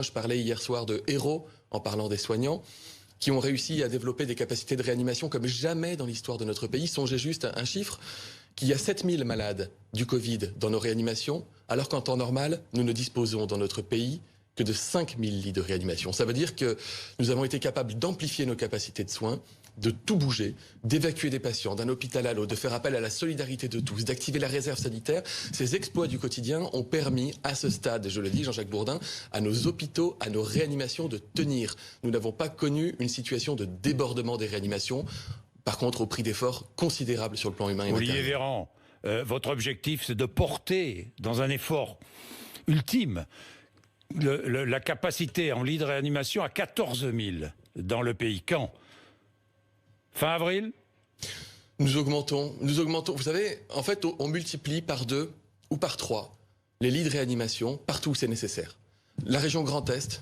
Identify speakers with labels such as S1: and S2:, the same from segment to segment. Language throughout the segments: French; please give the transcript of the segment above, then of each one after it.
S1: Je parlais hier soir de héros en parlant des soignants qui ont réussi à développer des capacités de réanimation comme jamais dans l'histoire de notre pays. Songez juste à un chiffre, qu'il y a 7000 malades du Covid dans nos réanimations, alors qu'en temps normal, nous ne disposons dans notre pays que de 5000 lits de réanimation. Ça veut dire que nous avons été capables d'amplifier nos capacités de soins, de tout bouger, d'évacuer des patients d'un hôpital à l'autre, de faire appel à la solidarité de tous, d'activer la réserve sanitaire. Ces exploits du quotidien ont permis à ce stade, je le dis Jean-Jacques Bourdin, à nos hôpitaux, à nos réanimations de tenir. Nous n'avons pas connu une situation de débordement des réanimations, par contre au prix d'efforts considérables sur le plan humain et matériel.
S2: Olivier Véran, votre objectif c'est de porter dans un effort ultime la capacité en lit de réanimation à 14 000 dans le pays. Quand ? Fin avril ?
S1: Nous augmentons. Vous savez, en fait, on multiplie par 2 ou par 3 les lits de réanimation partout où c'est nécessaire. La région Grand Est,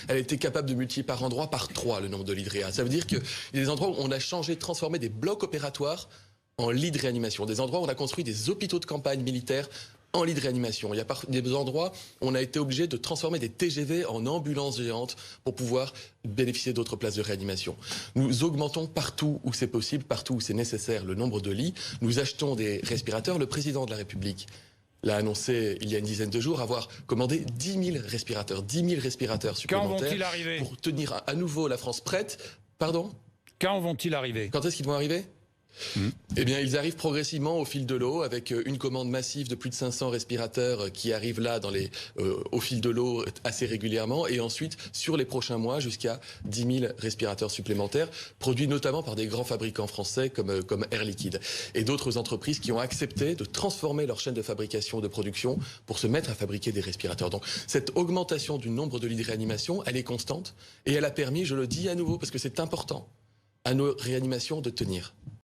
S1: elle a été capable de multiplier par endroit par 3 le nombre de lits de réa. Ça veut dire qu'il y a des endroits où on a changé, transformé des blocs opératoires en lits de réanimation. Des endroits où on a construit des hôpitaux de campagne militaires en lit de réanimation. Il y a des endroits où on a été obligé de transformer des TGV en ambulances géantes pour pouvoir bénéficier d'autres places de réanimation. Nous augmentons partout où c'est possible, partout où c'est nécessaire le nombre de lits. Nous achetons des respirateurs. Le président de la République l'a annoncé il y a une dizaine de jours, avoir commandé 10 000 respirateurs supplémentaires.
S2: Quand vont-ils arriver ?
S1: Pour tenir à nouveau la France prête. Pardon ?
S2: Quand vont-ils arriver ?
S1: Quand est-ce qu'ils vont arriver ? Eh bien, ils arrivent progressivement au fil de l'eau, avec une commande massive de plus de 500 respirateurs qui arrivent là au fil de l'eau assez régulièrement, et ensuite, sur les prochains mois, jusqu'à 10 000 respirateurs supplémentaires, produits notamment par des grands fabricants français comme Air Liquide, et d'autres entreprises qui ont accepté de transformer leur chaîne de fabrication, de production, pour se mettre à fabriquer des respirateurs. Donc, cette augmentation du nombre de lits de réanimation, elle est constante, et elle a permis, je le dis à nouveau, parce que c'est important, à nos réanimations de tenir.